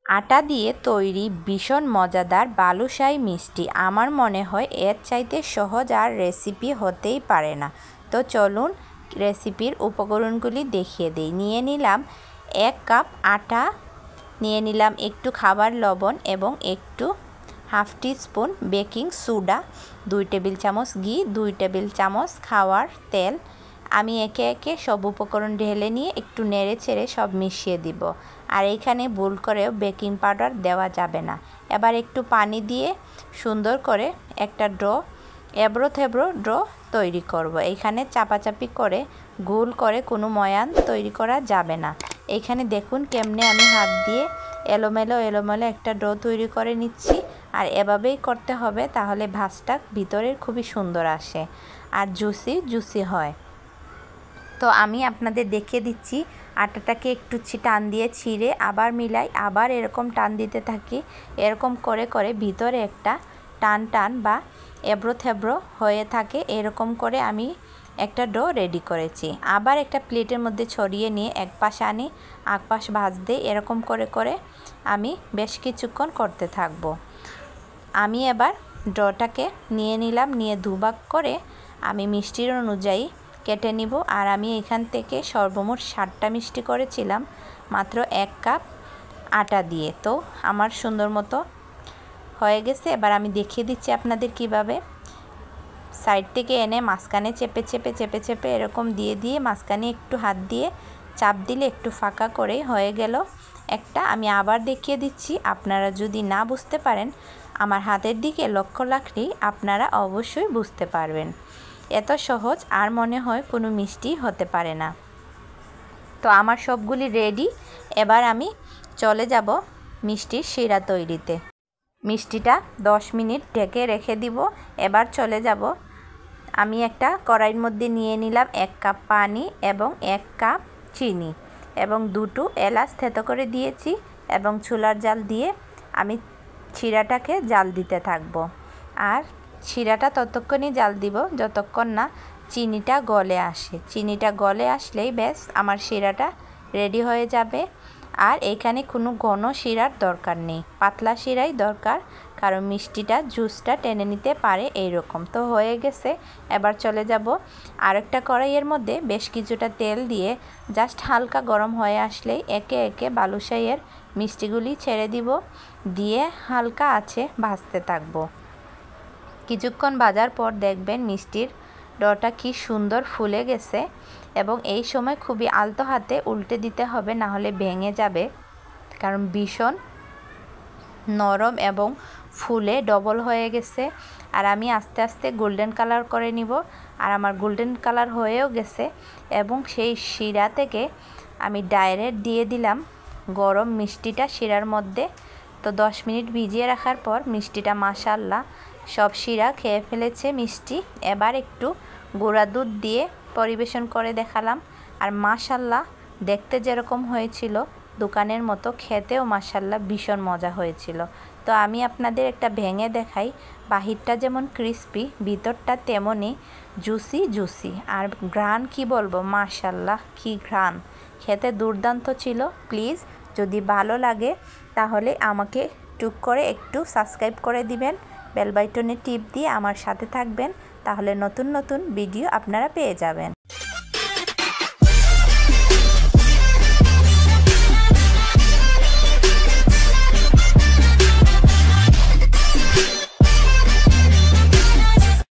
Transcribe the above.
আটা দিয়ে তৈরি ভীষণ মজাদার বালুশাহী মিষ্টি। আমার মনে হয় এর চাইতে সহজ আর রেসিপি হতেই পারে না। তো চলুন রেসিপির উপকরণগুলি দেখিয়ে দিই। নিয়ে নিলাম 1 কাপ আটা, নিয়ে নিলাম একটু খাবার লবণ এবং একটু half teaspoon baking soda, 2 table চামচ ঘি, 2 টেবিল চামচ খাওয়ার তেল। আমি একে একে সব উপকরণ ঢেলে নিয়ে একটু নেড়ে চেড়ে সব মিশিয়ে দিব। আর এইখানে ভুল করেও বেকিং পাউডার দেওয়া যাবে না। এবার একটু পানি দিয়ে সুন্দর করে একটা এবড়ো থেবড়ো তৈরি করব। এইখানে চাপাচাপি করে গোল করে কোনো ময়ান তৈরি করা যাবে না। এইখানে দেখুন কেমনে আমি হাত দিয়ে এলোমেলো একটা তৈরি করে নিচ্ছি। আর এভাবেই করতে হবে, তাহলে ভাঁজটা ভিতরের খুবই সুন্দর আসে আর জুসি হয়। তো আমি আপনাদের দেখিয়ে দিচ্ছি, আটাটাকে একটু টান দিয়ে ছিঁড়ে আবার মিলাই, আবার এরকম টান দিতে থাকি। এরকম করে করে ভিতরে একটা টান বা এবড়ো থেবড়ো হয়ে থাকে। এরকম করে আমি একটা রেডি করেছি। আবার একটা প্লেটের মধ্যে ছড়িয়ে নিয়ে এক পাশ আনি, এক পাশ ভাজতে এরকম করে করে আমি বেশ কিছুক্ষণ করতে থাকব। আমি এবার ডোটাকে নিয়ে নিলাম, নিয়ে দুভাগ করে আমি মিষ্টির অনুযায়ী কেটে নিব। আর আমি এখান থেকে সর্বমোট 7টা মিষ্টি করেছিলাম মাত্র 1 কাপ আটা দিয়ে। তো আমার সুন্দর মতো হয়ে গেছে। এবার আমি দেখিয়ে দিচ্ছি আপনাদের কিভাবে। সাইড থেকে এনে মাঝখানে চেপে এরকম দিয়ে মাঝখানে একটু হাত দিয়ে চাপ দিলে একটু ফাঁকা করে হয়ে গেল একটা। আমি আবার দেখিয়ে দিচ্ছি, আপনারা যদি না বুঝতে পারেন আমার হাতের দিকে লক্ষ্য রাখলেই আপনারা অবশ্যই বুঝতে পারবেন। এত সহজ আর মনে হয় কোনো মিষ্টি হতে পারে না। তো আমার সবগুলি রেডি। এবার আমি চলে যাব মিষ্টির শিরা তৈরিতে। মিষ্টিটা 10 মিনিট ঢেকে রেখে দিব। এবার চলে যাব, আমি একটা কড়াইয়ের মধ্যে নিয়ে নিলাম 1 কাপ পানি এবং 1 কাপ চিনি এবং 2টো এলাচ থেতো করে দিয়েছি এবং চুলার জাল দিয়ে আমি শিরাটাকে জাল দিতে থাকব। আর শিরাটা ততক্ষণই জাল দিব যতক্ষণ না চিনিটা গলে আসে। চিনিটা গলে আসলেই ব্যাস আমার শিরাটা রেডি হয়ে যাবে। আর এখানে কোনো ঘন শিরার দরকার নেই, পাতলা শিরাই দরকার, কারণ মিষ্টিটা জুসটা টেনে নিতে পারে এইরকম। তো হয়ে গেছে। এবার চলে যাব আরেকটা কড়াইয়ের মধ্যে বেশ কিছুটা তেল দিয়ে জাস্ট হালকা গরম হয়ে আসলেই একে একে বালুশাহীর মিষ্টিগুলি ছেড়ে দিব, দিয়ে হালকা আছে ভাজতে থাকবো। কিছুক্ষণ ভাজার পর দেখবেন মিষ্টির ডোটা কি সুন্দর ফুলে গেছে এবং এই সময় খুবই আলতো হাতে উল্টে দিতে হবে, না হলে ভেঙে যাবে, কারণ ভীষণ নরম এবং ফুলে ডবল হয়ে গেছে। আর আমি আস্তে আস্তে গোল্ডেন কালার করে নিব। আর আমার গোল্ডেন কালার হয়েও গেছে এবং সেই শিরা থেকে আমি ডাইরেক্ট দিয়ে দিলাম গরম মিষ্টিটা শিরার মধ্যে। তো 10 মিনিট ভিজিয়ে রাখার পর মিষ্টিটা মাশাআল্লাহ সব শিরা খেয়ে ফেলেছে মিষ্টি। এবার একটু গুঁড়া দুধ দিয়ে পরিবেশন করে দেখালাম। আর মাশাআল্লাহ দেখতে যেরকম হয়েছিল দোকানের মতো, খেতেও মাশাআল্লাহ ভীষণ মজা হয়েছিল। তো আমি আপনাদের একটা ভেঙে দেখাই, বাহিরটা যেমন ক্রিস্পি ভিতরটা তেমনই জুসি। আর ঘ্রাণ কি বলবো, মাশাআল্লাহ কি ঘ্রাণ, খেতে দুর্দান্ত ছিল। প্লিজ যদি ভালো লাগে তাহলে আমাকে টুক করে একটু সাবস্ক্রাইব করে দিবেন, বেল বাটনে টিপ দিয়ে আমার সাথে থাকবেন, তাহলে নতুন নতুন ভিডিও আপনারা পেয়ে যাবেন।